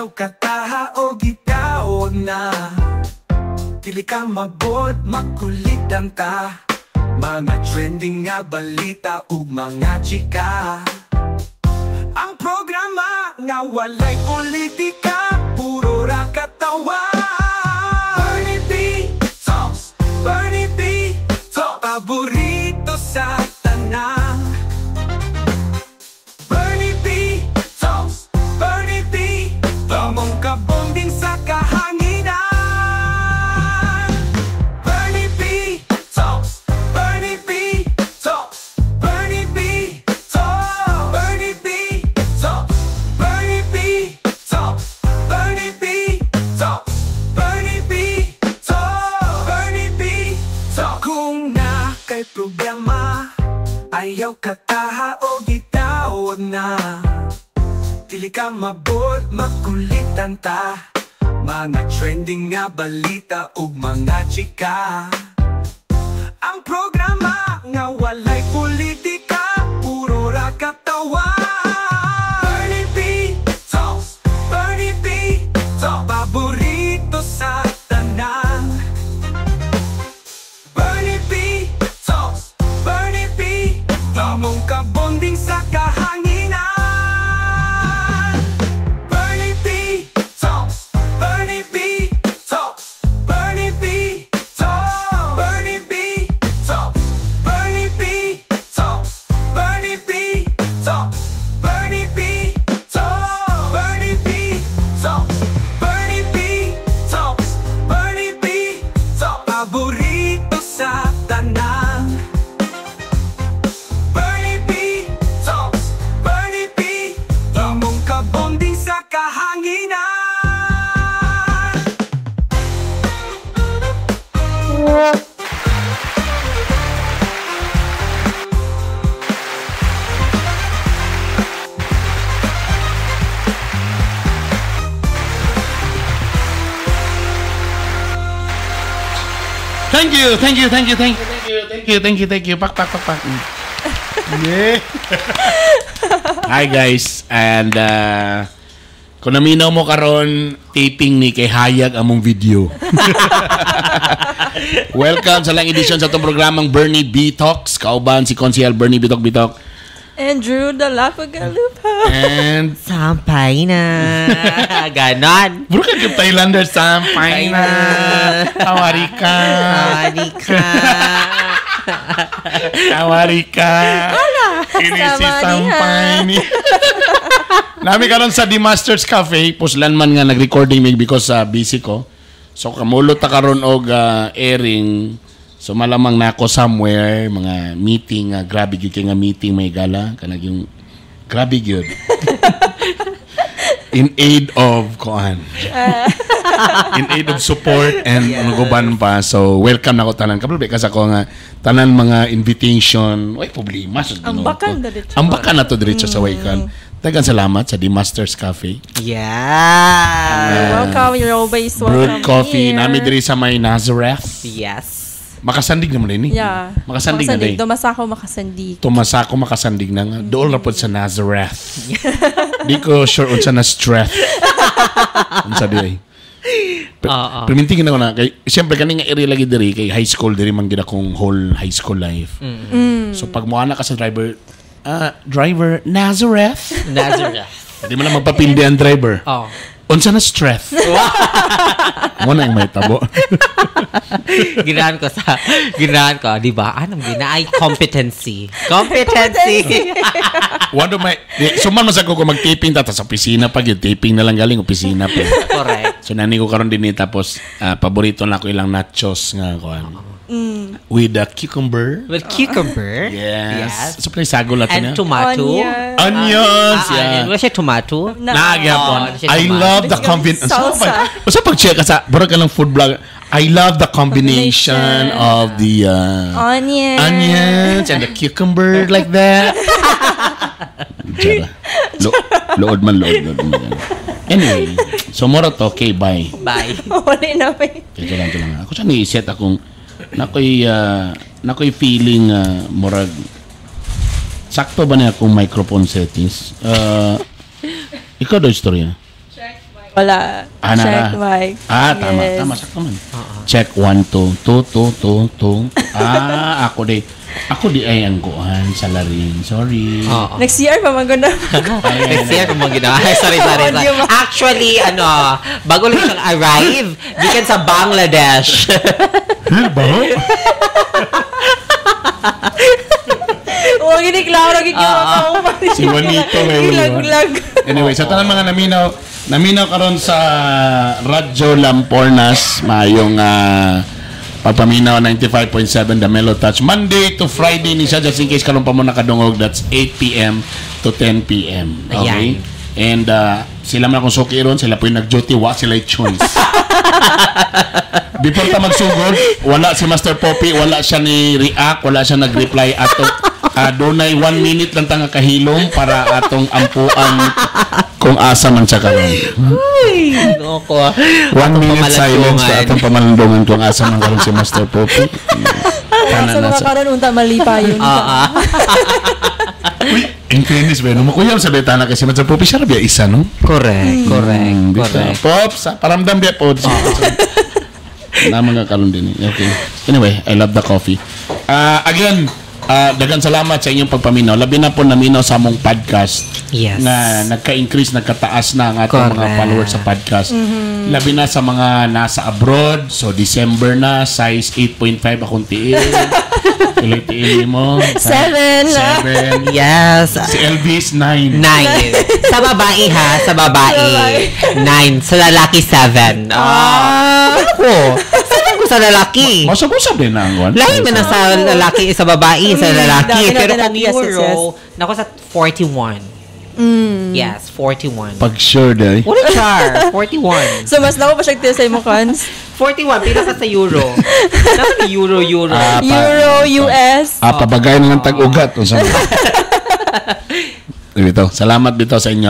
Ayaw kataha o gitaon na. Dili ka mabot, makulitan ta. Mga trending nga balita ug mga chika. Ang programa nga walay politika, puro ra katawa. Bernie B Talks, Bernie B Talks, paborito sa tanan. Bernie B Talks, Bernie B Talks, among kabonding sa kahanginan. Bernie B Talks, Bernie B Talks, Bernie B Talks, Bernie B Talks, Bernie B Talks, Bernie B Talks, Bernie B Talks, Bernie B Talks. Kung na kay problema, ayaw kataha o gitaon na. Dili ka mabot, makulitan ta. Mga trending nga balita ug mga chika. Ang programa nga walay politika, puro ra katawa. Bernie B Talks, Bernie B Talks, paborito sa tanan. Bernie B Talks, Bernie B Talks, among kabonding sa kahanginan. Bernie B Talks, Bernie B Talks, Bernie B Talks, Bernie B Talks, Bernie B Talks, Bernie B Talks, Bernie B Talks, Bernie B Talks, Bernie B Talks, Bernie B Talks, paborito sa tanan. Bernie B Talks, Bernie B Talks, among kabonding sa kahanginan. Thank you. Pak. Yeah. Hi guys, and kung naminaw mo karon, taping ni kay Hayag among video. Welcome sa lang edisyon sa itong programang Bernie B Talks. Kauban si Konsehal Bernie Bitok. Andrew Dalapagalupa. And Sampay na. Ganon. bro ka yung Thailander, sampay na. Tawari ka. Ini si sampay ni. Nami karon sa The Masters Cafe. Puslan man nga nag-recording me because busy ko. So kamulot ta karon og airing. So malamang na ako somewhere, mga meeting, grabe gyud kay nga meeting may gala, kanang yung grabe gyud. In aid of kuan. In aid of support and unuguban pa. So welcome na ko tanan. Kabalo kasi ako nga tanan mga invitation, way problema sa Ginoo. Ambakan na to diretso sa Waykan. Daghang salamat sa The Masters Cafe. Yeah. Welcome, you're always welcome. Brewed coffee here. nami diri sa may Nazareth. Yes. Makasandig naman rin eh. Yeah. Makasandig na rin. Tumasako makasandig. Tumasako makasandig na nga. Doon rapod sa Nazareth. Di ko sure unsa na stress. Unsa di ay. Permintingin ako na. Siyempre kaning nga area lagi diri kay high school diri man gid akong whole high school life. So pag muana ka sa driver, Nazareth. Di mo na magpapindi ang driver. Unsa na stress. Mo na yung may tabo. Ginahan ko, di ba? Anong ginaay? Competency. Wando may suman man sa ko mag-taping ta sa opisina pag yung taping na lang galing opisina pa. Correct. So nani ko karon din tapos paborito na ko ilang nachos nga kuan. With cucumber. Yes. So play sago latin and tomato. Onions. What's your tomato? Nagyapon. I love the combination. So pag check sa bro ka lang food blog. I love the combination of the onions and the cucumber like that. Load man. Anyway, so mora to, okay, bye. Wala na ba? Ito lang. Ako sa ni-set akong nakoy feeling murag sakto ba na akong microphone settings? Ikaw daw istorya? Check my Wala. Ana Check na. mic. Tama. Yes. Tama. Sakto man. Check 1, 2, 2, 2, 2, 2. Ako di ay ang kuhan sa laring. Sorry. Oo. Next year pa maganda. Next year kung mga ginawa. Ay, sorry. Audio mo. Actually, bago lang siyang arrive, gikan sa Bangladesh. Baho? Gini klaro lagi ko. Si Juanito may Ilag-lag. Anyway, sa tanang mga naminaw karon sa Radyo Lampornas, mayong pagpaminaw 95.7 The Mellow Touch. Monday to Friday ni siya, just in case karon pa mo nakadungog, that's 8 p.m. to 10 p.m. Okay? And sila man akong suki ron, sila po yung nag-duty, sila yung choice. Before ta magsugod, wala si Master Poppy, wala siya ni react, wala siya nag-reply ato. Donay 1 minute lang tanga kahilom para atong ampuan kung asa man siya karon. Noko. 1 minute silence sa atong pamalandungan kung asa man karon si Master Poppy. Sa mga karon unta malipa yun. Uy, in fairness, no? Makuyaw sa betana kasi Master Poppy siya rabia isa, no? Correct. Pops, paramdam biya po. Naman nga karon din. Okay. Anyway, I love the coffee. Again, daghang salamat sa inyong pagpaminaw. Labi na po naminaw sa among podcast. Yes. Na nagka-increase, nagkataas na ang ating mga followers sa podcast. Labi na sa mga nasa abroad. So, December na, size 8.5 akong tiil. Ilang tiil mo? 7. Yes. Si Elvis, 9. 9. Sa babae ha, sa babae. 9. Sa lalaki 7. Ako. Saan ko sa lalaki? Masabusab din na ang one. Lahi man na sa lalaki, sa babae, sa lalaki. Dami Pero na kung yes, euro, yes. nako sa 41. Yes, 41. Pag sure dahil. What a char? 41. So mas lako pa siya tiyo sa imo cons. 41, pila ka sa euro. Nasa euro. Euro, US. Pabagay na ng tag-ugat. Bito, salamat bito sa inyo.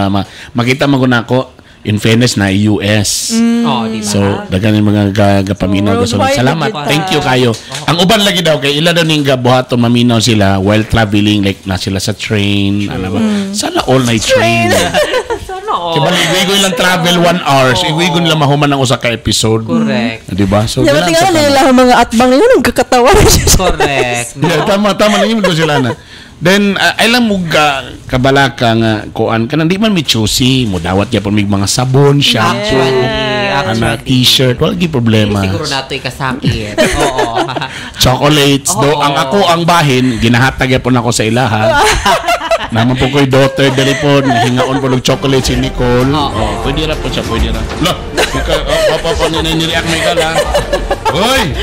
Makita mo na ako, in fairness na US. Oh, di ba? So, dagan yung mga gapaminaw. So, salamat. Thank you kayo. Ang uban lagi daw, kay ila daw ning gabuhaton maminaw sila while traveling, like na sila sa train. Ano ba? Sana all night train. Sana all. Diba, igwigo lang travel 1 hour. So, igwigo nila mahuman ng usa ka episode. Correct. Diba? So, Diba tingnan nila ang mga atbang yun, ang kakatawa na siya. Correct. Yeah, tama lang yun ko sila na. Then, alam mo kabalaka nga kuan kanang di man mi choosy mo dawat ya pon mig mga sabon, shampoo, t-shirt, wala gi problema. Siguro nato ikasakit. Oo. Chocolates do ang ako ang bahin ginahatag ya pon ako sa ilaha. Naman po ko'y daughter dali po hingaon po ng chocolate si Nicole. Pwede ra po siya, pwede ra. Lo, papa ni-react may kala. Hoy.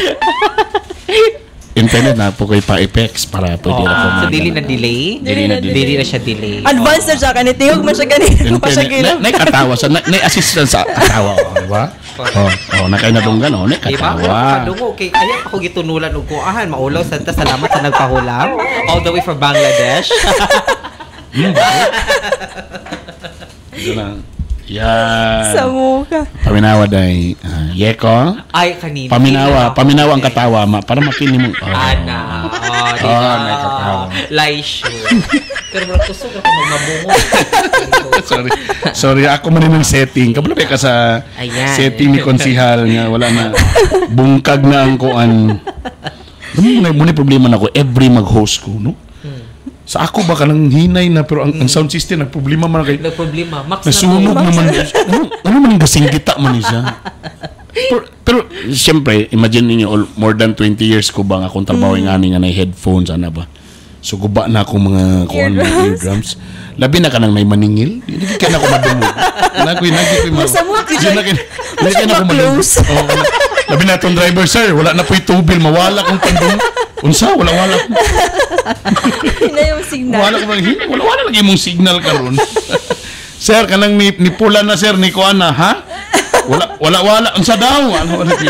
Internet na po ko'y pa-effects para pwede ra po. So, dili na delay? Dili na siya delay. Advance na siya, kanitihog mo siya ganito pa siya gilom. Naikatawa sa, nai-assistant sa atawa, diba? Nakainadunggan, naikatawa. Kadungo, kay kaya ako gitunulan og kuahan, maulaw santa, salamat sa nagpahulam. All the way from Bangladesh. Ito lang. Yan. Sa mukha. Paminawa day. Yeko. Ay, kanina. Paminawa ang katawa, para mapili mo. Ana. May katawa. Laisyo. Pero wala kusog ako magmabungo. Sorry, ako man yung setting. Kabalo ka sa Ayan. setting ni konsihal nga wala na bungkag na ang kuan. Muna problema na ako every mag-host ko, no? Sa ako ba kanang hinay na pero ang sound system nagproblema man kay Nagproblema. Max na nasunog naman. Ano man gasing kita man siya. Pero siyempre, imagine niyo more than 20 years ko ba nga akong trabaho nga ni nga na headphones ana ba. So guba na akong mga kuan mga eardrums. Labi na kanang may maningil. Hindi ka na ko madungog. Nagi Sa mukha Lagi na ko madungog. Labi na tong driver, sir, wala na po'y tubil, mawala kong tandong. Unsa, wala. Hina yung signal. Wala lagi mong signal karon. Sir, kanang ni pula na sir, ni kuan na, ha? Wala. Unsa daw? Ano lagi?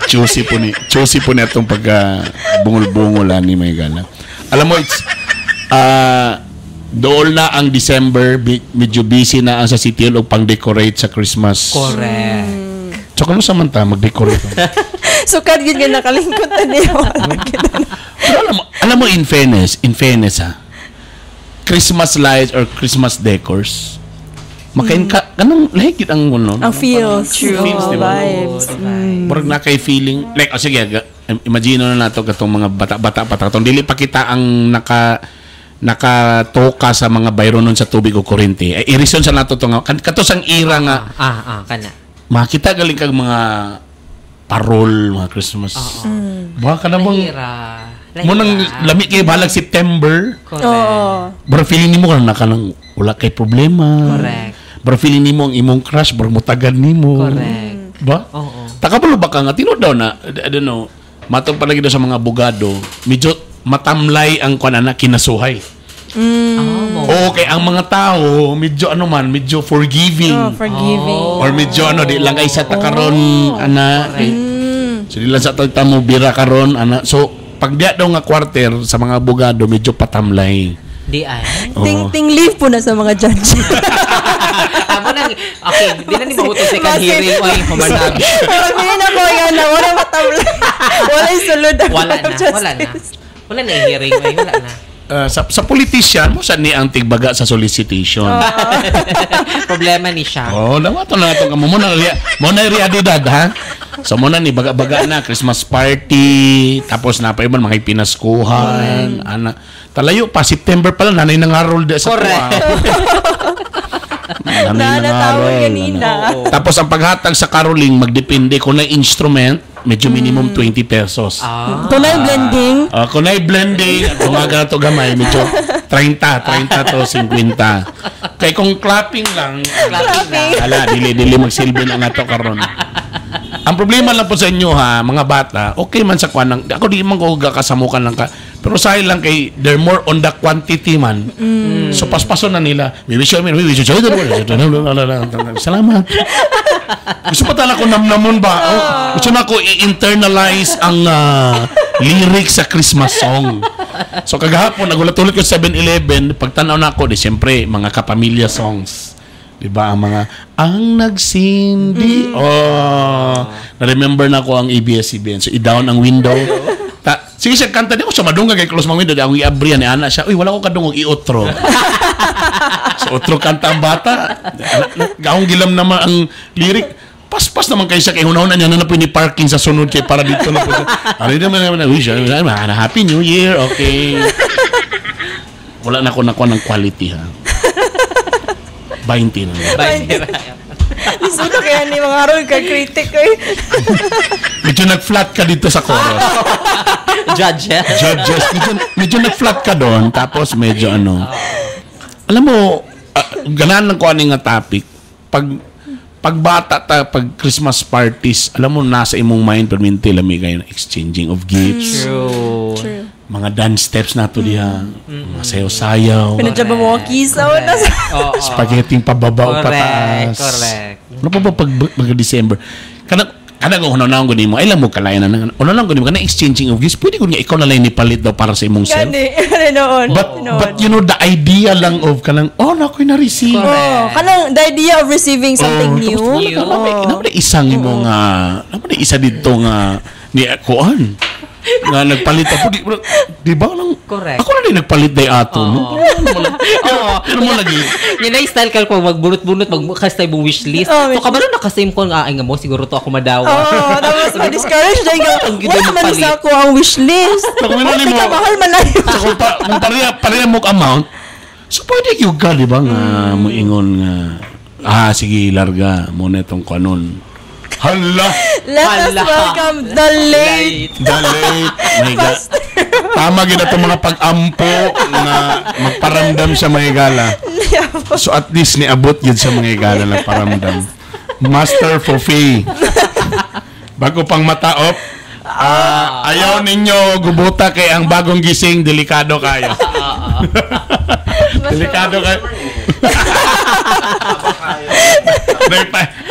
Choosy po ni atong pagka bungol-bungol ni may gala. Alam mo, it's dool na ang December, medyo busy na ang sa City Hall og pang-decorate sa Christmas. Correct. So, kano samanta mag-decorate? So, yun nga nakalingkot na niyo. Pero alam mo, in fairness ha, Christmas lights or Christmas decors, makain ka kanang lahigit ang ano. Ang feels. True. Feels, diba? Vibes. Murag na kay feeling like sige imagine na nato katong mga bata-bata pa katong dili pa kita ang nakatoka sa mga bayro nun sa tubig o kuryente. Ay i-reason sa nato to nga kato sang ira nga kana. makita galing kag mga parol mga Christmas. Baka na bang mo nang lami kay balag September. Correct. Bro feeling nimo kana kanang wala kay problema. Correct. Bro feeling nimo ang imong crush bro mutagad nimo. Correct. Ba? Oo. Takabalo ba ka nga tino daw na I don't know. Matong palagi daw sa mga abogado, medyo matamlay ang kanana kinasuhay. Okay, ang mga tao medyo medyo forgiving. Forgiving. Or medyo di lang kay sa takaron ana. So di lang sa tagtamo bira karon ana. So pag diya daw nga quarter sa mga abogado medyo patamlay. Di ay. Ting leave po na sa mga judge. Tama na. Okay, di na ni mabuto second hearing o yung humanabi. Hindi na ko yan na wala matabla. Wala yung sulod ang Wala na. Wala na yung hearing o wala na. Sa politician mo saan ni ang tigbaga sa solicitation. Problema ni siya. Dawato na ito mo na realidad ha. So mo na ni baga-baga na Christmas party tapos na pa iban mga pinaskuhan ana talayo pa September pa lang nanay nang harol sa Correct. Natawag kanina. Tapos ang paghatag sa caroling magdepende kung na instrument medyo minimum 20 pesos. Tunay blending. Kung na blending at kumaga na to gamay medyo 30 to 50. Kaya kung clapping lang ala dili magsilbi na nato karon. Ang problema lang po sa inyo ha, mga bata, okay man sa kwanang, ako di man ko kasamukan lang ka, pero say lang kay, they're more on the quantity man. So paspaso na nila, salamat. Gusto pa talaga ko namnamon ba? Gusto na ko i-internalize ang lyrics sa Christmas song. So kagahapon, nagulat-ulit ko sa 7-Eleven, pagtanaw na ako, di siyempre, mga kapamilya songs. Diba ang mga ang nagsindi na-remember na ko ang ABS-CBN so i-down ang window sige siya kanta di ko siya madungga kay close mga window di ako i-abri ni ana siya uy wala ko kadungog i-otro so otro kanta ang bata gaong gilam naman ang lyric paspas naman kayo siya kay hunahon niya na po ni parking sa sunod kay para dito na po ano naman wish happy new year okay wala na ko nakuha ng quality ha 20 na. Isuno kaya ni mga harol ka critic eh. Medyo nag-flat ka dito sa chorus. Judges. Medyo nag-flat ka doon tapos medyo alam mo ganan lang ko nga topic pag bata pag Christmas parties alam mo nasa imong mind perminti lami kayo exchanging of gifts. True. Mga dance steps nato diha, mga sayaw-sayaw. Pinadjaba mo kisaw na sa spaghetti pababa o pataas. Correct. Ano pa ba pag December? Kada ko hunanaon ko nimo, ay lang mo kalayan na. Hunanaon ko nimo kana exchanging of gifts. Pwede ko nga ikaw na lang ni palit daw para sa imong self. Noon. But you know the idea lang of kanang nakoy na receive. Kanang the idea of receiving something new. Naman isang imong naman isa dito nga ni kuan. Nga nagpalit ako di ba lang correct ako na din nagpalit day ato pero mo lagi yun na style ka ko magbunot-bunot magkastay mong wishlist so kabalo nakasame ko nga ay nga mo siguro to ako madawa tapos ma-discourage na yung wala man sa ako ang wishlist mahal man lang kung pareha mo amount so pwede yung ka di ba nga mo ingon nga sige larga mo na itong kanon hala let us welcome the late my God tama gina itong mga pag-ampo na magparamdam sa mga gala so at least niabot yun sa mga gala na paramdam Master Fofi bago pang mataop ayaw ninyo gubuta kay ang bagong gising delikado kayo delikado kayo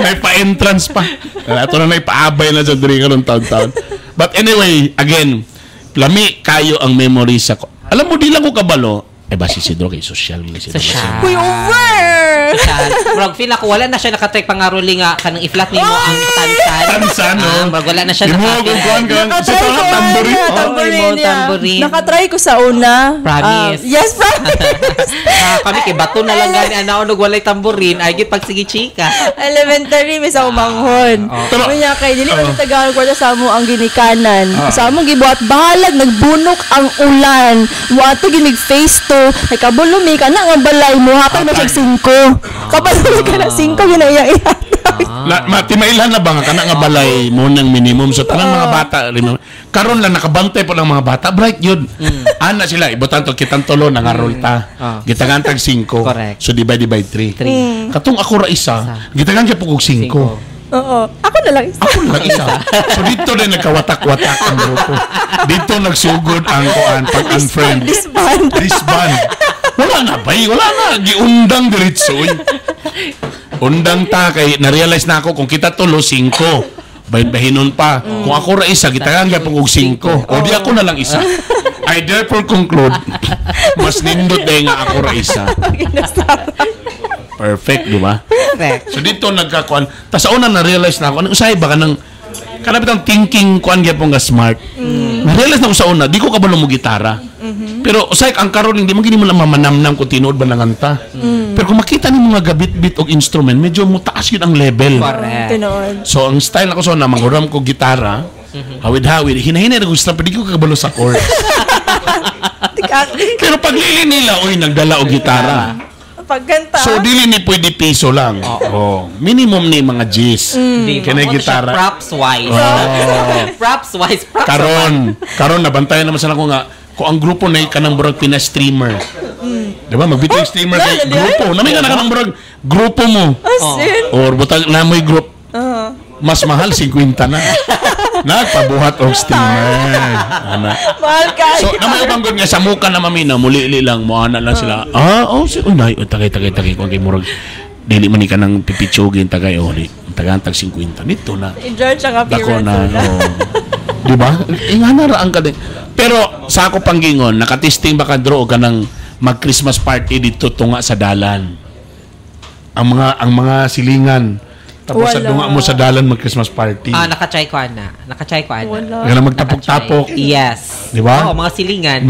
may pa-entrance pa. Ito na ipaabay na sa diri karong taon-taon. But anyway, again, lami kayo ang memories sa alam mo, di lang ko kabalo. Ba si Sidro kay social. Uy, over! Murag feel ako wala na siya nakatrek pangaruli nga kanang iflat nimo ang tansan. Tansan, no? Murag wala na siya tambourine. Nakatry ko sa una. Promise. Yes, promise. Kami kay bato na lang gani ana og walay tambourine ay gid pag sige chika. Elementary may sa umanghon. Kunya kay dili man tagaan ko sa amo ang ginikanan. Sa amo gibuhat balag nagbunok ang ulan. Wato ginig face to. Kay kabulo mi kana nga balay mo hatag na siya 5. Kabalo ka na 5 ginaya-iya. Matimailan na ba nga kana nga balay mo ng minimum so tanang mga bata karon lang nakabantay po lang mga bata bright yun ana sila ibutan to kitang tulo nang arolta gitagan tag 5 so divide by 3 katong ako ra isa gitagan kay pugog 5 oo ako na lang isa so dito din nagkawatak-watak ang grupo dito nagsugod ang kuan pag unfriend disband wala na giundang diretso undang ta kay na-realize na ako kung kita tulo 5 bahin-bahinon pa kung ako ra isa gitagan kay pugog 5 o di ako na lang isa I therefore conclude mas nindot day nga ako ra isa perfect di ba so dito nagkakuan ta sa una na-realize na ako usay ba kanang kanabitang thinking kuan gyapon nga smart na-realize na ko sa una di ko kabalo mo gitara pero usay ang karon hindi mo gini mo lang mamanamnam kung tinuod ba nanganta pero kung makita ni mga gabit-bit og instrument medyo mo taas yun ang level so ang style ako so na manguram ko gitara hawid-hawid hinahinay na gusto pero di ko kabalo sa chord pero pag lili nila oy nagdala og gitara pagkanta so dili ni pwede piso lang minimum ni mga G's kaya gitara props wise karon nabantayan naman sa ko nga kung ang grupo na kanang burag pina-streamer diba magbitong streamer kay grupo namin nga kanang burag grupo mo or butang namoy group mas mahal 50 na nagpabuhat og streamer mahal kayo so namoy ubang nga sa muka na mamina muli lang mo ana lang sila si unay tagay kung kay murag dili man ni kanang pipitsugin tagay tagantag 50 nito na i-judge ang appearance di ba ingana ra ang kadeng pero sa ako panggingon nakatesting ba ka draw ka ng mag-Christmas party dito tunga sa dalan ang mga silingan tapos sa dunga mo sa dalan mag-Christmas party nakatry ko ana wala magtapok-tapok yes di ba mga silingan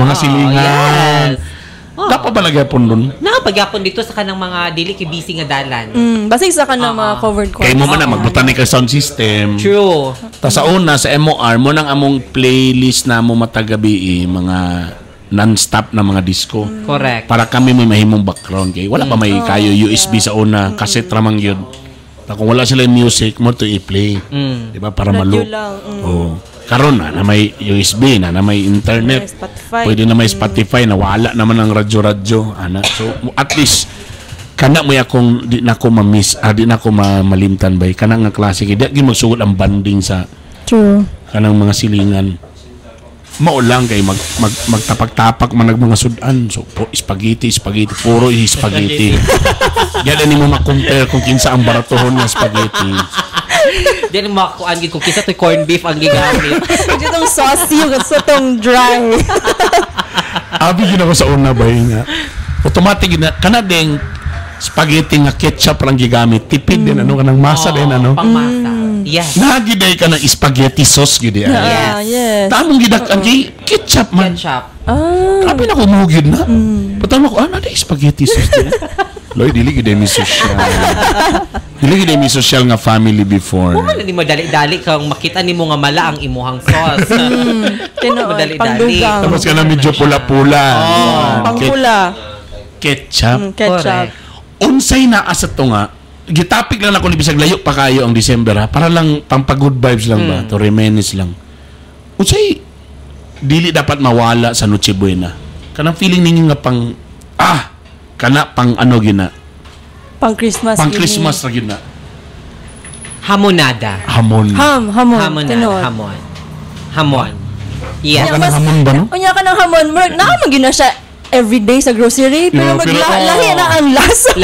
yes dapat ba nagyapon dun? Napagyapon dito sa kanang mga dili kay busy nga dalan. Basig sa kanang mga covered course. Kaya mo man na magbotanik ka sound system. True. Ta sa una sa MOR mo nang among playlist na mo matagabi mga non-stop na mga disco. Correct. Para kami may mahimong background kay wala pa may kayo USB sa una cassette ramang yun. Ta kung wala sila music mo to i-play. Di ba para malo. Karon na may USB na may internet. Pwede na may Spotify na wala naman ang radyo ana. So at least kana mo akong di na ko ma-miss, di na ko malimtan bay kana nga klase kay di magsugod ang banding sa kanang mga silingan. Mao lang kay magtapak-tapak man mga sudan. So spaghetti puro spaghetti. Yan ni mo ma-compare kung kinsa ang baratohon nga spaghetti. Diyan ang makakuan gid kung kisa to corned beef ang gigamit. Itong saucy yung itong dry. Abi gina ko sa una ba nga. Automatic na kana ding spaghetti nga ketchup lang gigamit. Tipid din kanang masa din pangmasa. Yes. Nagiday ka ng spaghetti sauce gid yes. Tamong gidak ang ketchup man. Abi na ko mugid na. Patama ko na spaghetti sauce din. Loy dili gid mi social. Dili gid mi social nga family before. Kung di mo dali-dali kang makita nimo nga mala ang imuhang sauce. Dali-dali. Tapos ka na medyo pula-pula. Pangpula. Ketchup. Ketchup. Unsay na asa to nga. Gitapik lang ako ni bisag layo pa kayo ang December para lang pampa-good vibes lang ba to reminisce lang. Unsay dili dapat mawala sa Noche Buena. Kanang feeling ninyo nga kana pang ano gina? Pang Christmas ra gina. Hamonada. Hamon. Hamon. Yes. Hamon ba no? Unya ka ng hamon, naman gina siya everyday sa grocery pero lahi na ang lasa.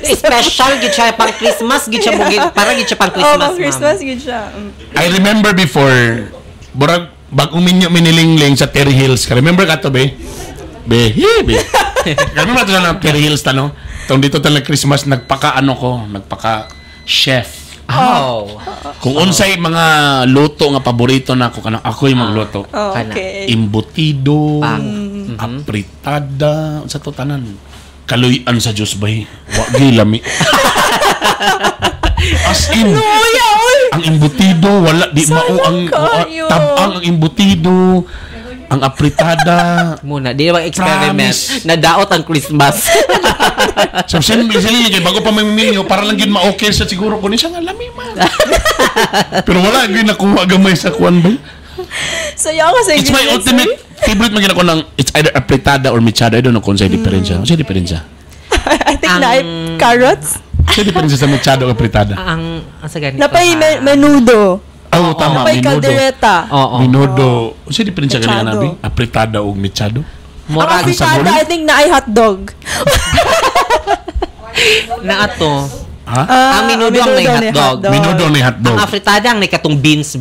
Special gid siya pang Christmas gid siya para gid siya pang Christmas. Pang Christmas gid siya. I remember before burag bag uminyo minilingling sa Terry Hills. Remember ka to be? Be. Kami ba ito na Terry Hills, no? Tong dito talaga Christmas, nagpaka-chef. Oh. Kung unsay mga luto nga paborito na ako, kanang ako yung magluto. Okay. Imbutido, apritada, sa tanan. Kaluyan sa Diyos bay. Wa gilami. As in, ang imbutido, wala, di mao ang tabang ang imbutido, ang apritada. Muna, di ba experiment? Promise. Nadaot ang Christmas. So, sili kay bago pa may minyo, para lang yun ma-okay sa siguro ko ni siya nga lami man. Pero wala, yun nakuha gamay sa kuwan ba? So, yung kasi It's my ultimate favorite magina ko ng it's either apritada or mechado. I don't know kung sa'yo diferensya. Sa'yo diferensya? I think na carrots. Sa'yo diferensya sa mechado o apritada? ang sa ganito. Napay menudo. Oh, tama, Napay minudo. caldereta. Oo. Minudo. Sa'yo diferensya kanina Mechado. nabi? Apritada o mechado? Ang Mura apritada, I think na ay hotdog. na ato. Ha? Ang minudo ang may hotdog. Minudo ni hotdog. Ang afritada ang may katong beans.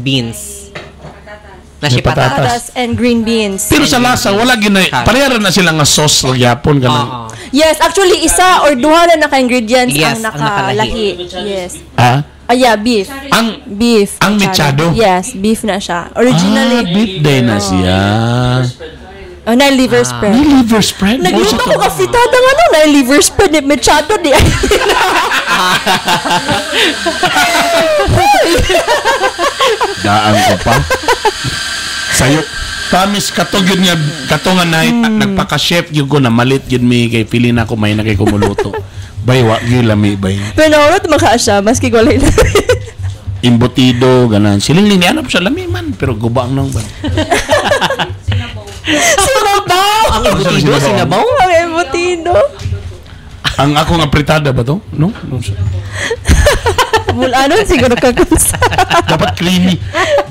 Na si May patatas. patatas. Patatas and green beans. Pero sa lasa, wala ginay. Pareha na sila nga sauce ng Yapon. Oo. Yes, actually, isa or duha na naka-ingredients Yes, ang ang nakalahi. nakalahi. Yes. Ah? Yeah, beef. Beef. Ang mechado? Yes, beef na siya. Originally. Beef day na siya. Oh, na liver spread. May liver spread? Nagluto ko ka fritada nga no, na liver spread. Mechado di. Daan ko pa. Sayo. Tamis katog yun nga, katongan na nagpaka-chef yun ko na malit yun mi kay pili na ako may na kay kumuluto. Bay, wag yun lami, bay. Pero naurot maka siya, maski walay na. Imbutido, ganan. Siling linianap sa lami man, pero gubang nang ba? Sinabaw! Ang imbutido, sinabaw? Ang embutido. Ang akong apritada ba to? No? Ano siguro kagunsa. Dapat creamy.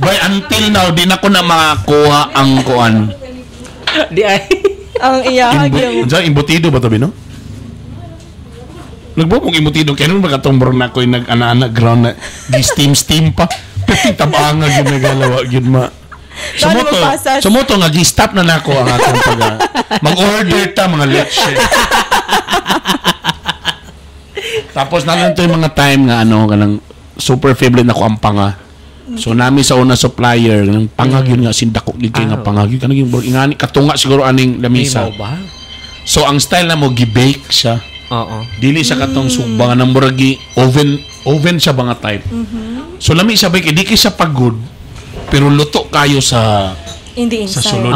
By until now, di na ko na makakuha ang kuan. Di ay. Ang iyahag yung... Imbutido ba to, Bino? Nagbubong imbutido. Kaya nung magkatumbor na ko yung nag-ana-ana ground na gi-steam pa. Pero tabanga yun nagalawa yun ma. Sumoto nga gi-stop na nako ang akong pag mag-order ta mga leche. Tapos nalang to yung mga time nga kanang super favorite na ko ang panga. So nami sa una supplier ng pangag yun nga sindako gid kay nga pangag yun kanang yung ingani katunga siguro aning lamisa. So ang style na mo gi-bake siya. Oo. Dili siya katong subang ng muragi oven siya ba nga type. So lami siya bake di kay siya pagod pero luto kayo sa in the inside. sa sulod.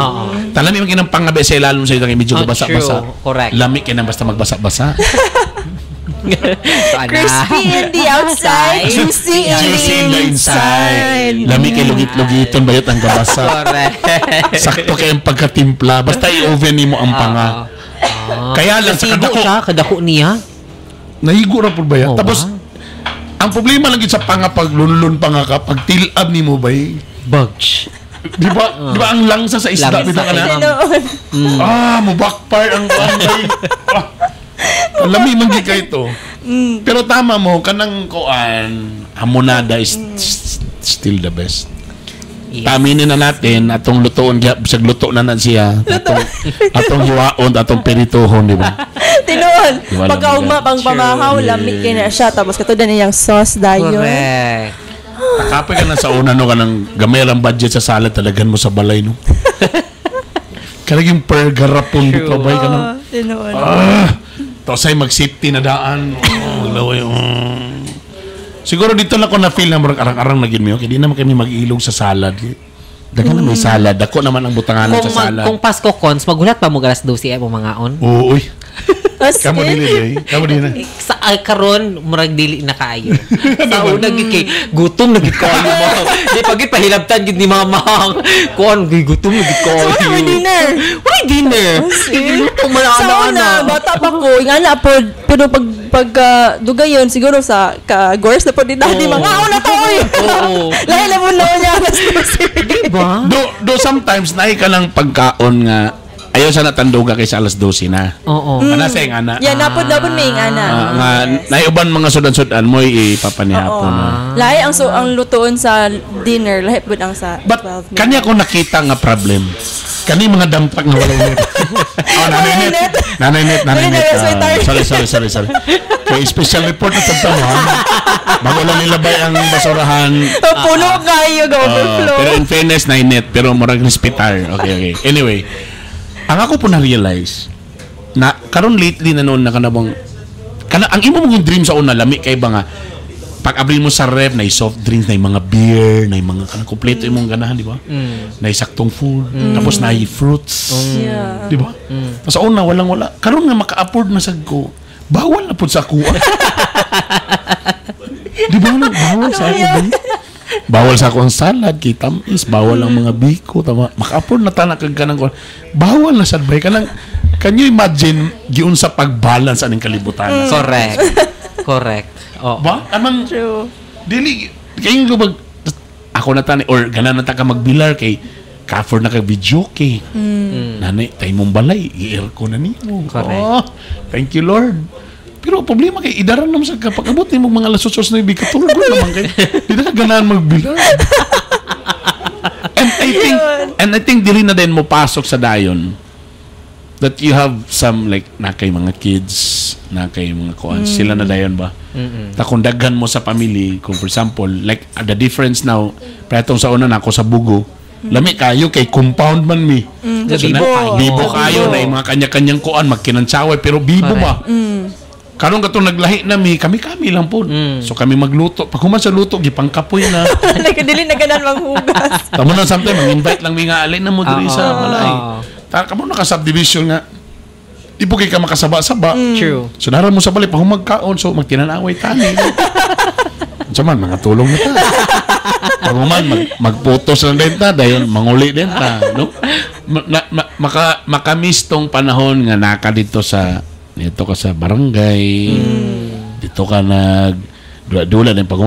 Talami man kinang pangabe sa ilalom sa kay medyo basa-basa. Correct. Lami kay nang basta magbasa-basa. Crispy in the outside, juicy in the inside. Lami kay lugit-lugiton bayot ang gabasa. Correct. Sakto kay ang pagkatimpla basta i-oven nimo ang panga. Kaya lang sa kadako niya. Nahigo ra pud bayat. Tapos ang problema lang gid sa panga pag lunlun panga ka pag tilab nimo bay. Bugs. Di ba ang langsa sa isda Langsa, bitaw kana? Ganoon. Mo backfire ang bay. Lami man gid kay ito. Pero tama mo kanang kuan hamonada is still the best. Yes. Taminin na natin atong lutoon sa luto na siya. Atong hiwaon, atong peritohon, di ba? Tinuon. Di ba, Pagkaugma pang pamahaw, lamig kay na siya. Tapos katudan niyang sauce dayon. Correct. Nakapay ka na sa una no kanang gamay ang budget sa salad talagan mo sa balay no. Kanang yung per garapon dito bay ka no. Tinuon. Tapos ay mag-safety na daan. Laway. Siguro dito na ko na-feel na marang arang-arang na ginmiyo. Kaya di naman kami mag-ilog sa salad. Dagan na may salad. Ako naman ang butanganan sa salad. Kung Pasko cons, magulat pa mo galas 12 mo mga on. Oo, uy. Kamu dili, eh. Kamu dili. Sa karon murag dili na kaayo. Sa una gid kay gutom na gid kaayo mo. Di pagit pahilabtan gid ni mama. Kuan gid gutom na gid kaayo. So, may dinner. Why dinner? Gutom mo na Sa una, bata pa ko, nga na po, pero pag dugayon, siguro sa gores na po din dati, mga na to, oy! Oo. Lahat na mo na niya, Diba? Do sometimes naay ka lang pagkaon nga ayaw sa natanduga kay sa alas 12 na. Oo. Ana sa yung ana. Yan, napod may ana. Nga naiuban mga sudan-sudan mo ipapanihapon na. Lahi ang lutoon sa dinner, lahi po ang sa But 12 kanya ko nakita nga problem. Kani mga dampak nga walay net. Oh, nanay net. Sorry. Kay special report na tagtawa. Bago lang nilabay ang basurahan. Puno kayo, overflow. Pero in fairness, na net. Pero murag hospital. Okay. Anyway, ang ako po na-realize, na karon lately na noon na kanabang, ang imo mong dream sa una, lami kay ba nga, pag abrin mo sa ref, na soft drinks, na mga beer, na mga kompleto imong ganahan, di ba? Na saktong food, tapos na fruits. Yeah. Di ba? Sa una, wala. Karon nga maka-afford na sad ko. Bawal na po sa kuha. Di ba na? Bawal sa ako. Bawal sa akong salad, kitamis, bawal ang mga biko, tama. Maka-afford na tanak kag kanang ko. Bawal na sad bay kanang. Can you imagine giun sa pag-balance aning kalibutan? Correct. Oh. Ba? Amang True. dili kayo ko ako na tani or ganan na ta ka magbilar kay ka-afford na kag video kay. Nanay tay mong balay, i-air ko na nimo. Correct. Oh, thank you Lord. Pero problema kay idaran naman sa kapag abot nimo mga lasos na ibig katulog naman kay di na ka ganahan magbilar. And I think dili na din mo pasok sa dayon that you have some like na kay mga kids, na kay mga kuan, sila na dayon ba? Ta kung daghan mo sa family, kung for example, like the difference now, pretong sa una na ako sa Bugo, lami kayo kay compound man mi. So, bibo kayo na yung mga kanya-kanyang kuan, magkinantsaway, pero bibo ba? Karon katong naglahi na mi, kami lang po. So kami magluto. Pag human sa luto, gipangkapoy na. Nagkadili na ganan manghugas. Tamo na sometimes, mag-invite lang mi nga alin na mo diri sa balay. Kamo naka-subdivision nga. Di po kayo ka makasaba-saba. True. So naran mo sa balay, pag magkaon, so magkinanaway tani. So man, mga tulong na ta. Pag man, magputos lang din ta, dayon manguli din ta. No? Makamiss tong panahon nga naka dito ka sa barangay, dito ka dula din pag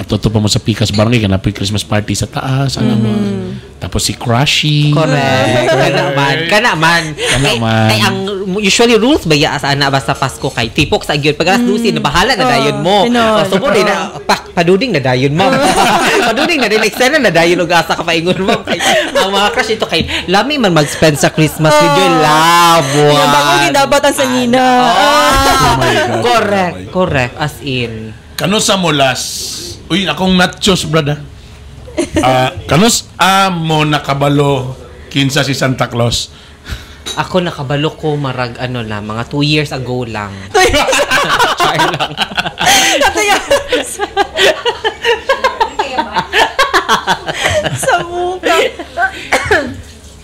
ato pa mo sa Pikas barangay ka na Christmas party sa taas tapos si Crushy kana man ay ang usually rules ba ya sa ana basta Pasko kay tipok sa gyud pag alas 12 na bahala na dayon mo so mo din na paduding na dayon mo paduding na din extend na dayon og asa ka paingon mo kay ang mga crush ito kay lami man mag-spend sa Christmas with your love Yung bago dapat ang sanina. Correct as in kanos sa molas uy akong nachos brother kanos mo nakabalo kinsa si Santa Claus. Ako nakabalo ko marag mga 2 years ago lang. Char lang. Sa muka.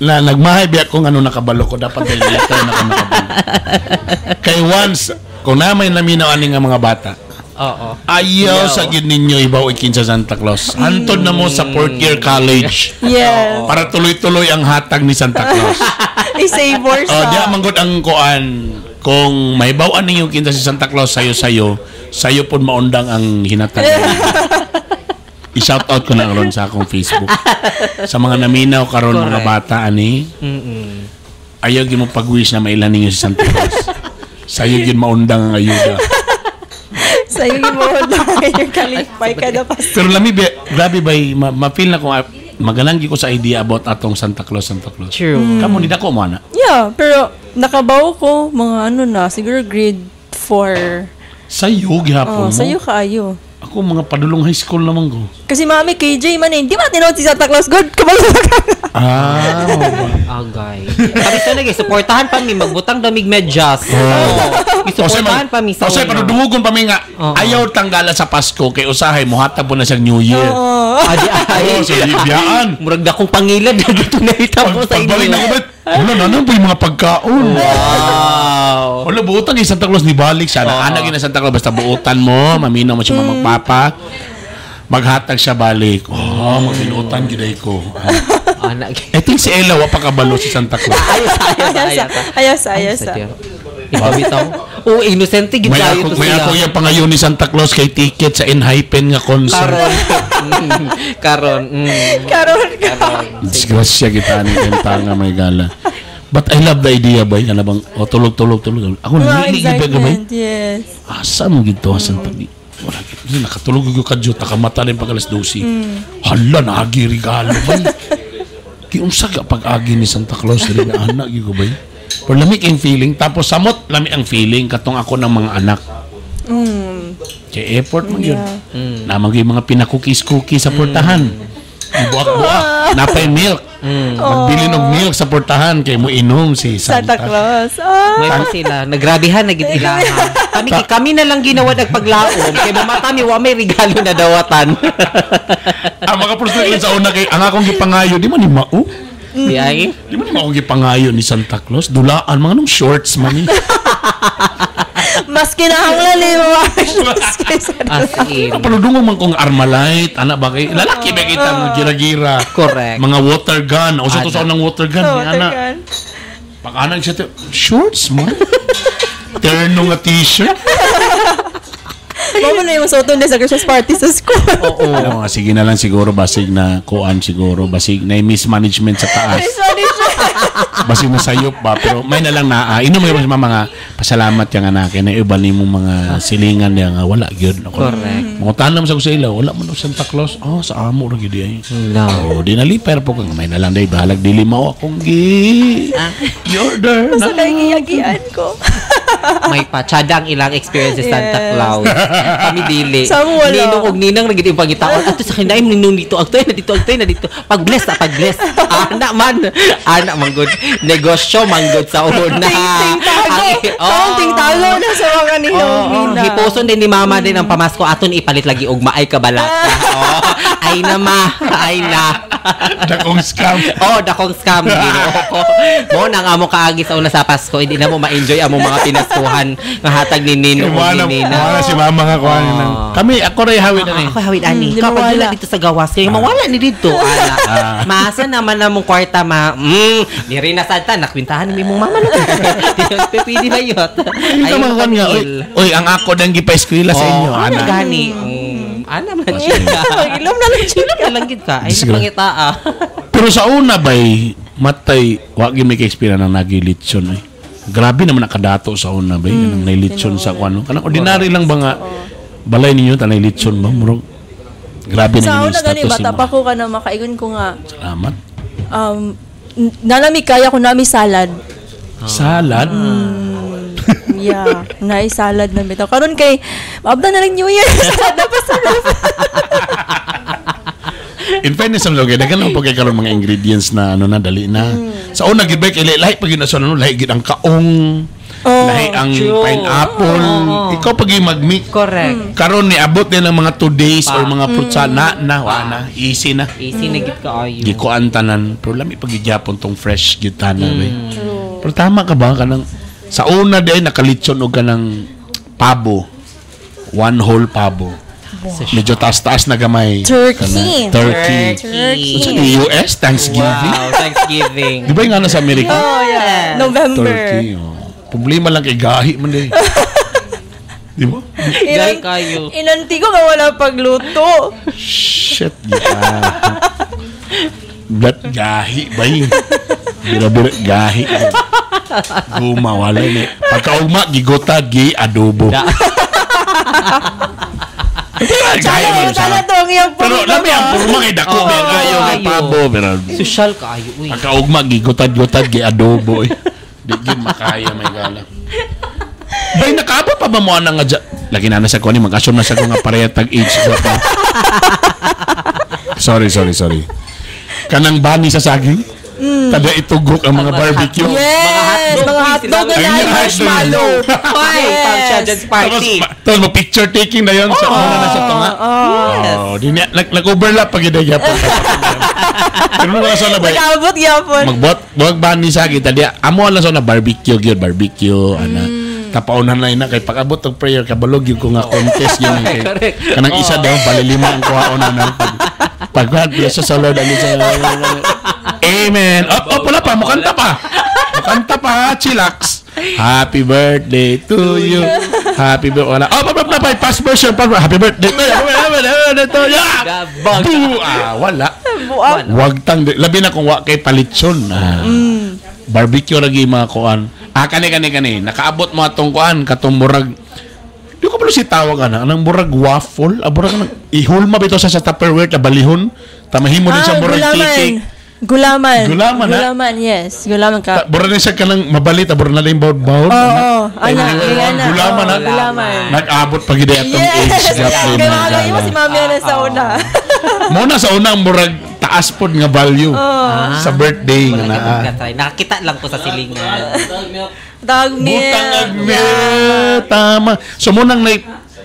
Nagmahay biya kung nakabalo ko dapat dahil letter na ko nakabalo. Kay once kung namay naminaw ani nga mga bata. Oo. Ayaw sa gid ninyo ibaw ikin sa Santa Claus. Antod na mo sa 4th year college. Yes. Para tuloy-tuloy ang hatag ni Santa Claus. I-savor sa. Diya manggod ang kuan kung may bawaan ninyo kinsa si Santa Claus sayo pod maundang ang hinatag. I-shout out ko na ron sa akong Facebook. Sa mga naminaw karon mga bata ani. Ayaw gyud mo pag-wish na mailan ninyo si Santa Claus. Sayo gyud maundang ang ayuda. Sa'yo yung yung kalipay ka na pas. Pero grabe ba, ma-feel na ko, magalang ko sa idea about atong Santa Claus. True. Kamu, hindi ako mo na. Yeah, pero nakabaw ko, mga siguro grade 4. Sa'yo, gihapon mo? Sa'yo kaayo. Ako, mga padulong high school naman ko. Kasi mami, KJ man di ba tinawag si Santa Claus? Good, kabalo ka. Agay. Kami talaga, supportahan pa mi, magbutang damig medyas. Supportahan pa mi sa una. Padudumugon pa mi nga, ayaw tanggala sa Pasko, kay usahay, muhatag po na siyang New Year. Adi-ay. So, biyaan. Murag na kong pangilad, dito na itabo sa inyo. Pagbalik na ko ba? Wala po yung mga pagkaon. Wow. Wala, buutan ni Santa Claus, ni balik siya. Anak yun na Santa Claus, basta buutan mo, maminaw mo siya magpapa. Maghatag siya balik. Magbinutan giday ko. I think si Ella wa pa kabalo si Santa Claus. Ayos. Bitaw. Innocent gid kayo to siya. May ako yung pangayon ni Santa Claus kay ticket sa Enhypen nga concert. Karon. Disgrasya kita ni Entanga may gala. But I love the idea ba nga bang tulog. Ako nili gid ba? Yes. Asa mo gito Santa Claus? Wala gid nakatulog ko kadyo takamata rin pag alas 12. Hala nagirigalo ba? Kiunsa ka pag-agi ni Santa Claus diri na anak gyud ko ba? Pero lami ang feeling tapos samot lami ang feeling katong ako ng mga anak. Kaya effort man yun. Namang yung mga pinakukis-cookies sa portahan. Buwak-buwak. Napay milk. Magbili ng milk sa portahan kay mo inom si Santa Claus. May pa sila. Nagrabihan na gitilahan. Kami na lang ginawa nagpaglaom. Kay mama kami, may regalo na dawatan. Ang mga personal sa una kay ang akong gipangayo, di man ni mao. Di man ni mao gipangayo ni Santa Claus. Dulaan, mga nung shorts man ni. Mas kinahanglan ni mga Paludungo man kong Armalite, anak ba kay lalaki ba kita mo gira-gira. Correct. Mga water gun, o sa to sa ng water gun ni anak. Pag-anak siya shorts mo. Terno nga t-shirt. Mama na yung suoton sa Christmas party sa school. Oo. Sige na lang siguro basig na kuan siguro basig na mismanagement sa taas. Basig na sayop ba pero may na lang na inom mo mga pasalamat yang anak na iba ni mo mga silingan yang wala gyud. Correct. Mga tanam sa kusila wala man Santa Claus. Sa amo ra gyud ay. No. Di naliper po kung may na lang day bahalag dili mao akong order. Basta nagiyagian ko. May patsadang ilang experiences Santa Claus. Kami dili. Ninong og ninang ra gid pangitaon. Ato sa kinaim ninong dito. Agtoy na dito. Pag-bless. Anak man good. Negosyo man good sa una. Ting tago na sa mga ninong. Hiposon din ni mama din ang pamasko aton ipalit lagi og maay kabalaka. Ay na Dakong scam. Dakong scam. Mo nang amo kaagi sa una sa Pasko, hindi na mo ma-enjoy amo mga pinaskuhan nga hatag ni Nino o ni Nina. Wala si mama nga kuan nang. Kami ako ray hawid ani. Ako hawid ani. Kapag wala dito sa gawas kay mawala ni dito. Masa naman namong kwarta diri na sadta nakwintahan ni mong mama no. Pwede na yot. Ay man nga. Oy, ang ako dang gipa-eskwela sa inyo, ana. Gani. Ana man siya. Ilom na lang siya. Lang gid ka. Ay pangitaa. Pero sa una bay matay wa gyud may ka-experience nang nagilitsyon ay. Grabe naman nakadato sa una bay nang nailitsyon sa kuno. Kanang ordinary lang ba nga balay ninyo tanay litson ba murag. Grabe na yung status. Sa una gani bata pa ko kana makaigon ko nga. Salamat. Nanami kaya ko nami salad. Salad? Yeah, salad na bitaw. Karon kay abda na lang New Year. Salad na pa salad. In fairness ang logay, dagan ang pagkay karon mga ingredients na na dali na. Sa una gid bay kay lahi pag yun na lahi gid ang kaong. Lahi ang pineapple. Ikaw pag mag-mix. Correct. Karon ni abot din ng mga 2 days or mga fruits na easy na. Easy na gid kaayo. Di ko antanan pero lami pag gyapon tong fresh gid tanan bay. Pero tama ka ba kanang sa una day nakalitson og kanang pabo. 1 whole pabo. Medyo taas-taas na gamay. Turkey. Sa US, Thanksgiving. Wow, Thanksgiving. Di ba yung nga sa Amerika? Oh, yeah. November. Turkey. Problema lang kay gahi man din. Di ba? Gahi kayo. Inanti ko nga wala pagluto. Shit. Blat gahi ba yun? Bira-bira gahi. Gumawala ni. Pagkaugma, gigotad, adobo. Pero lami ang purma kay dako ben ayo ng pabo pero social kaayo uy. Pagkaugma gigutad-gutad gi adobo eh. Di gyud makaya may gala. Bay nakaabot pa ba mo ana nga lagi na sa ko ni mag-assume na sa ko nga pareha tag age group. Sorry. Kanang bani sa saging. Tada itugok ang mga barbecue. Yes! Mga hotdog na marshmallow. Pang children's party. Tapos mag-picture taking na yun sa una na sa tunga. Nag-overlap pag yun yapon. Pero nung nasa na ba? Nag-abot yapon. Mag-buwag bani sa akin. Tadi, amo lang sa na barbecue. Tapaunan na yun na. Kaya pag-abot ng prayer, kabalog yung ko nga contest yun. Kanang isa daw, balilima ang kuhaon na. Pag-God bless sa Lord. Amen. Wala pa. Mukanta pa. Chillax. Happy birthday to you. Happy birthday. Wala. Past version. Happy birthday to you. Wala. Wag tang. Labi na kung wak kay palitson. Barbecue lagi mga kuan. Kani. Nakaabot mo atong kuan. Katong murag. Di ko pala si tawag na. Anong murag waffle. Murag ihulma ba ito sa Tupperware na balihon. Tamahimo din sa murag cake. Gulaman. Gulaman, yes. Gulaman ka. Bura na siya ka ng mabalit, bura na yung bawd-bawd. Oo. Gulaman, ha? Gulaman. Nag-abot pag hindi atong age gap. Kaya mga mo si Mami na sa una. Muna sa una, ang murag taas po nga value sa birthday. Nakakita lang ko sa silingan. Dagmil. Tama. So, munang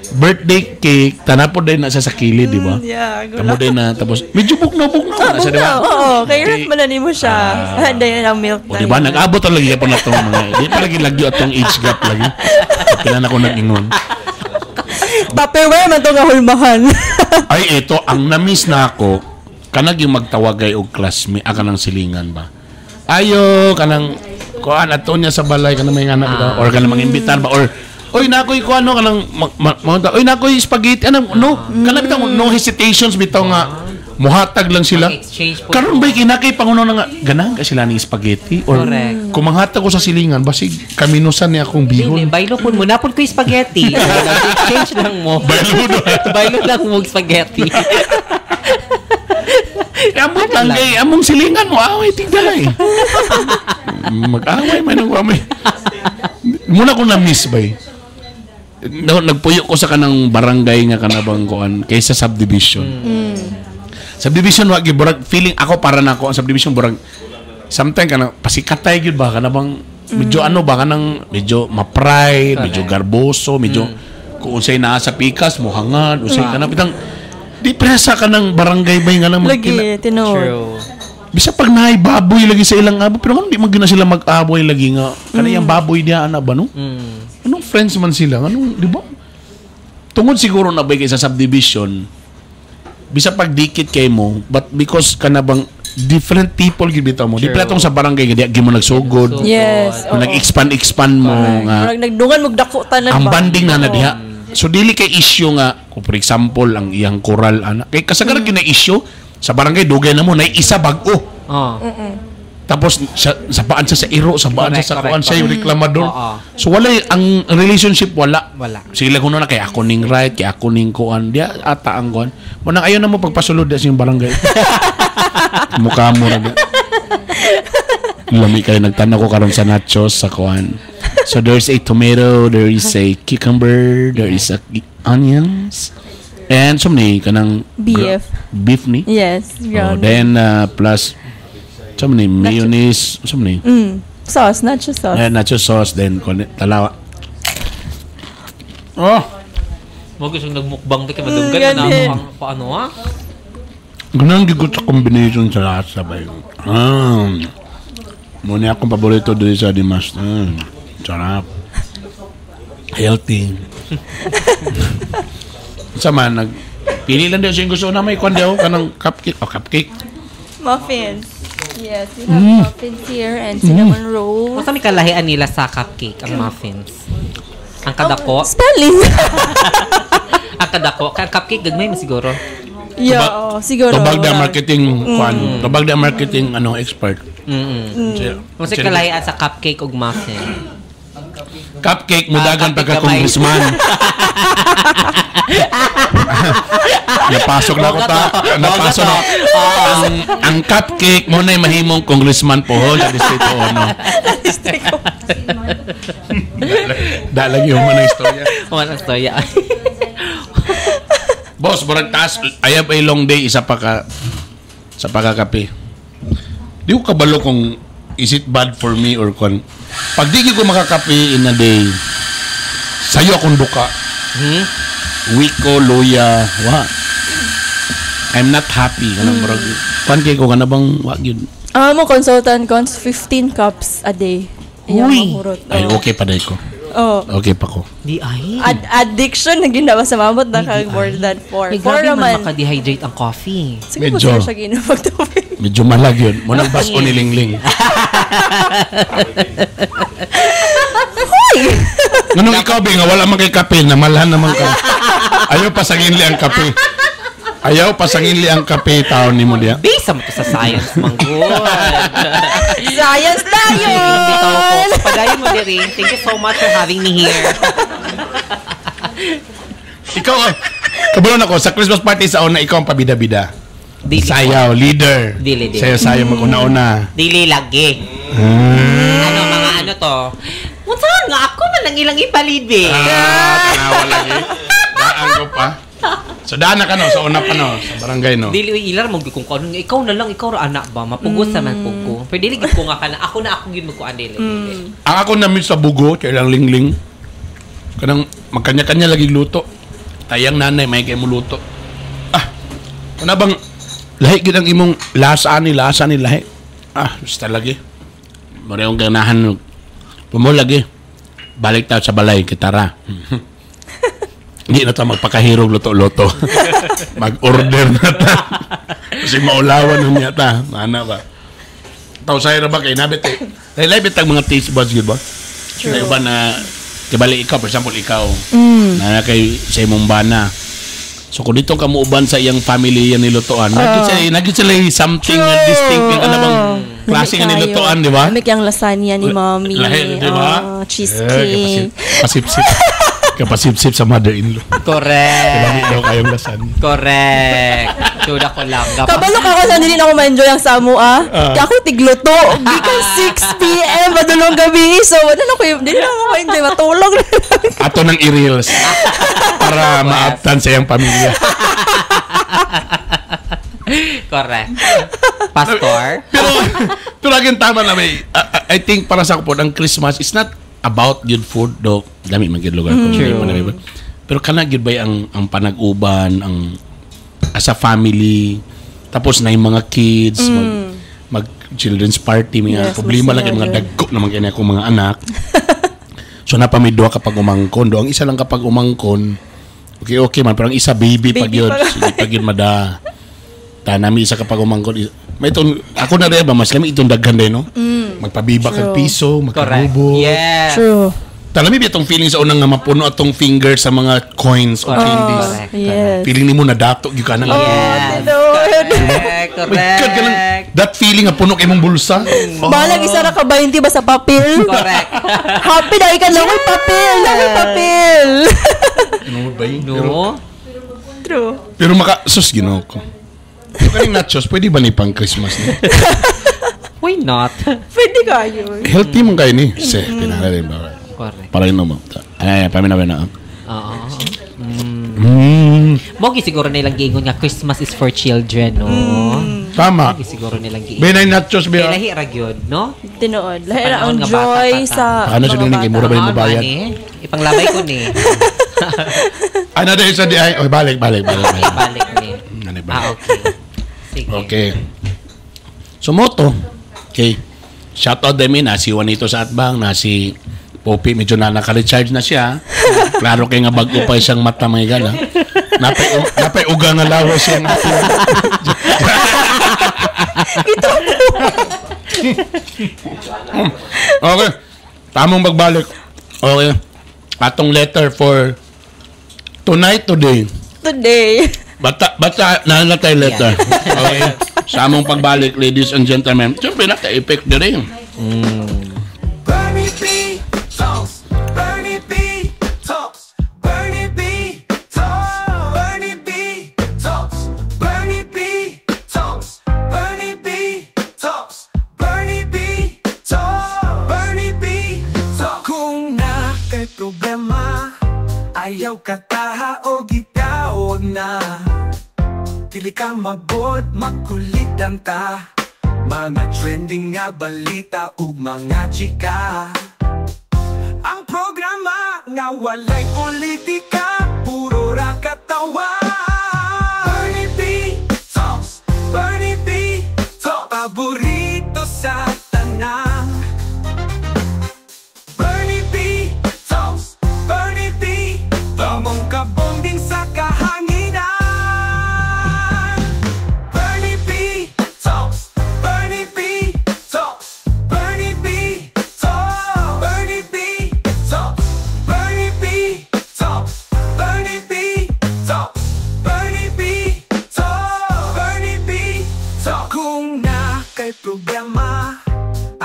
birthday cake, tanapod din na sa kilid, di ba? Yeah, tamo din na, tapos medyo bugnaw na siya, di ba? Oo, kaya rat malanin mo siya. Handa yan ang milk o, di ba? Nag-abot talaga po na itong mga, di pa lagi lagyo atong age gap lagi. Kailan ako nag-ingon. Tupperware man ito nga hulmahan. Ay, ito, ang na-miss na ako, kanag yung magtawagay o classmate, ng silingan ba? Ayo, kanang, kuhaan, ato niya sa balay, kanang may anak ba? Or kanang mang-imbitan ba? Or, oy nakoy ko ano kanang oy nakoy spaghetti ano no kanang bitaw no hesitations bitaw nga muhatag lang sila karon bay kinakay panguno nga ganang ka sila ni spaghetti or kung manghatag ko sa silingan basig kaminusan ni akong bihon baylo pud mo napod ko spaghetti exchange lang mo baylo lang mo spaghetti among tanggay among silingan mo away tigdalay mag-away man ang amay muna ko na miss bay nagpuyo ko sa kanang barangay nga kanabang kuan kaysa subdivision. Subdivision wa giburag feeling ako para nako ang subdivision burag sometimes kanang pasikatay gyud ba kanabang medyo ano ba kanang medyo ma-pride, medyo garboso, medyo kung unsay naa sa pikas mo hangad, unsay kanang bitang di presa kanang barangay bay nga lang lagi tinuod. Bisa pag naay baboy lagi sa ilang abo pero kung di magina sila mag-aboy lagi nga kanang baboy diya ana ba no? Anong friends man sila? Anong, di ba? Tungod siguro na ba kay sa subdivision, bisa pagdikit kay mo, but because kanabang different people gibitaw mo. Di pala tong sa barangay, di mo nagsugod. Yes. Nag-expand mo. Nagdungan, magdakutan na ang banding na diha. So, dili kay issue nga, kung for example, ang iyang koral, kay kasagaran yun na issue, sa barangay, dugay na mo, na isa bago. Tapos sa paan siya sa iro, sa paan siya sa kuan siya yung reklamador. So wala ang relationship wala. Sila kuno na kay ako ning right, kay ako ning kuan. Dia ata ang kuan. Mo nang ayon na mo pagpasulod sa yung barangay. Mukha mo ra. Lami kay nagtanaw ko karon sa nachos sa kuan. So there's a tomato, there is a cucumber, there is a onions. And sumni kanang beef ni. Yes. Then plus some ni mayonnaise, some ni sauce, nacho sauce. Nacho sauce, then talawa. Oh, mo gusto nagmukbang kay madunggan na ang paano ha? Ganun gigot sa combination sa lahat sabay. Muna akong paborito dito sa Dimas. Sarap. Healthy. Sama pili lang daw siya gusto na may kwan daw kanang cupcake. Muffins. Yes, we have muffins here and cinnamon rolls. Masa may kalahian nila sa cupcake, ang muffins? Ang kadako? Spelling! Ang kadako? Cupcake, gagmay mo siguro? Yeah, siguro. Tubag na marketing tubag na marketing expert. Masa kalahian sa cupcake o muffin? Cupcake, mudagan pagka-congressman. Napasok na ko ta. Napasok na. Ang cupcake mo na mahimong congressman po sa distrito no. Dalag yung mga istorya. Mga istorya. Boss, barang taas, I have a long day isa pa ka sa pagkakape. Di ko kabalo kung is it bad for me or kung pag di ko makakape in a day, sayo akong duka. Weak ko, luya, I'm not happy. Pankay ko, kana bang wag yun? Mo consultant cons 15 cups a day. Uy! Ay, okay pa day ko. Okay pa ko. Di ay. Addiction na ginawa sa mamot na kag more than 4. 4 naman. Maka-dehydrate ang coffee. Medyo. Siya ginawag tubig. Medyo malag yun. Munang basko ni Lingling. Nganong ikaw, Bing, wala man kay kape, namalhan naman ka. Ayaw pasangin li ang kape. Ayaw pasangin li ang kape, taon ni mo diya. Base mo sa science, manggod. Science na yun! Pagayin mo din. Thank you so much for having me here. Ikaw, kabalon ako, sa Christmas party sa una, ikaw ang pabida-bida. Sayaw, leader. Dili. Sayaw mag-una-una. Dili lagi. Ano, mga ano to? Unsa nga ako man lang ilang ipalid eh. Tanawa lagi. Daan ko pa. So daan na ka no, sa una pa no, sa barangay no. Dili ilar mo kung ano, ikaw na lang, ikaw ra anak ba, mapugos sa man ko. Pero dili gid ko nga kana, ako gyud magkuan dili. Ang ako namin sa bugo, kay lang lingling. Kanang magkanya-kanya lagi luto. Tayang nanay may kay mo luto. Ano bang lahi gid ang imong lasa ni lahi. Basta lagi. Marayong ganahan mo lagi. Balik tayo sa balay, kitara. Hindi na tayo magpakahirog luto-luto. Mag-order na tayo. Kasi maulawan na niya ta. Mana ba? Tao sa'yo na ba kayo? Nabit eh. Lailabit ang mga taste buds, yun ba? Sure. Iba na, kibali ikaw, for example, ikaw. Na kay sa imong bana. So kung dito ka muuban sa iyang family yan nilutoan, naging sila something distinct. Yung ano bang klase nga nilutoan, di ba? Kami yung lasagna ni mommy. Lahi, di ba? Cheesecake. Pasip-sip. Kapasip-sip sa mother-in-law. Correct. Kailangan daw kayong lasan. Correct. Suda ko lang. Kabalo ka kasi hindi na ako ma-enjoy ang samu Kaya ako tigluto. Because 6 p.m. madulong gabi. So, hindi na ako ma-enjoy. Matulog na lang. Ato ng i-reels. Para maaptan sa iyang pamilya. Correct. Pastor. pero again, tama na may. I think para sa ako po, ang Christmas is not about good food do dami man gid lugar ko pero kana gid bay ang panag-uban ang as a family tapos na yung mga kids mag children's party mga problema lang yung mga dagko naman kanya akong mga anak so napamidwa kapag umangkon do ang isa lang kapag umangkon okay man pero ang isa baby pag yun sige pag yun mada tanami isa kapag umangkon may itong ako na rin ba mas lami itong daghan din no magpabiba kag piso, magkarubo. Yeah. True. Talami ba itong feeling sa unang nga mapuno atong finger sa mga coins o candies? Yes. Feeling ni mo na dato yung ka na lang. Correct. That feeling nga puno kay mong bulsa. Balag isa ra ka 20 ba sa papel? Correct. Happy na ikan lang papel. Ano ba yun? No. True. Pero sus ginoo ko. Yung kaning nachos, pwede ba ni pang Christmas ni? Why not? Pwede ka yun. Healthy mong kayo ni. Pinaka rin ba? Correct. Para yun naman. Ay, paminawa na. Oo. Mogi siguro nilang giingon nga Christmas is for children, no? Tama. Mogi siguro nilang giingon. Benay nachos ba? Lahi ra gyud, no? Tinuod. Lahi ra ang joy sa ano siya din mura ba yung mabayad? Ipanglabay ko ni. Ano dahil sa di ay? Balik ni. Okay. Sige. Okay. So, moto. Okay. Shoutout din na si Juanito sa Atbang, na si Poppy, medyo na naka-recharge na siya. Klaro kayo nga bago pa siyang mata mga gala. Napay uga nga lawas siya nga. Ito. Okay. Tamang magbalik. Okay. Atong letter for today. Bata, nalatay letter. Okay. Sa among pagbalik, ladies and gentlemen, siyempre naka-effect na rin. Bernie B Talks. Bernie B Talks. Bernie B Talks. Bernie B Talks. Bernie B Talks. Bernie B Talks. Bernie B Talks. Bernie B Talks. Kung na kay problema, ayaw kataha o gitaon na. Dili ka mabot, magkulitan ta. Mga trending nga balita ug mga chika. Ang programa nga walay politika, puro ra katawa. Bernie B Talks. Bernie B Talks. Paborito sa tanan. Bernie B Talks. Bernie B Tamong kabonding sa kahanginan.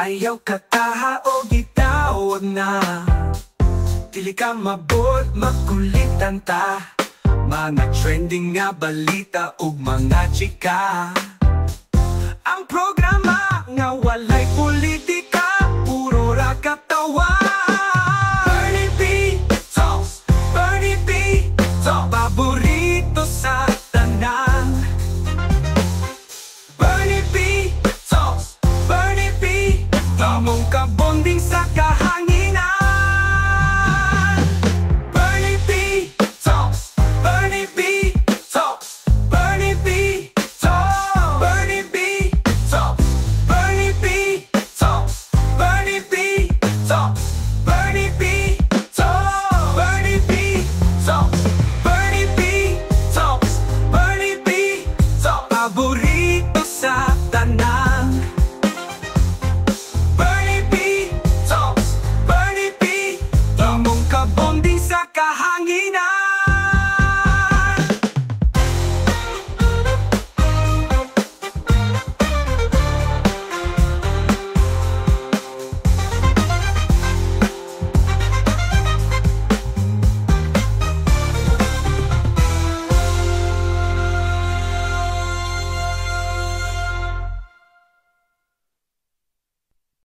Ayaw kataha o gitawag na. Dili ka mabot, magkulitan ta. Mga trending nga balita ug mga chika. Ang programa nga walay politika, puro ra katawa. Bernie B Talks, Bernie B Talks, paborito sa tanan. Bernie B Talks, Bernie B Talks, among kabonding sa kahanginan. Bernie B Talks, Bernie B Talks, Bernie B Talks, Bernie B Talks, Bernie B Talks, Bernie B Talks, Bernie B Talks, Bernie B Talks, Bernie B Talks, Bernie B Talks, paborito sa tanan. Bernie B Talks, Bernie B, among kabonding sa kahanginan.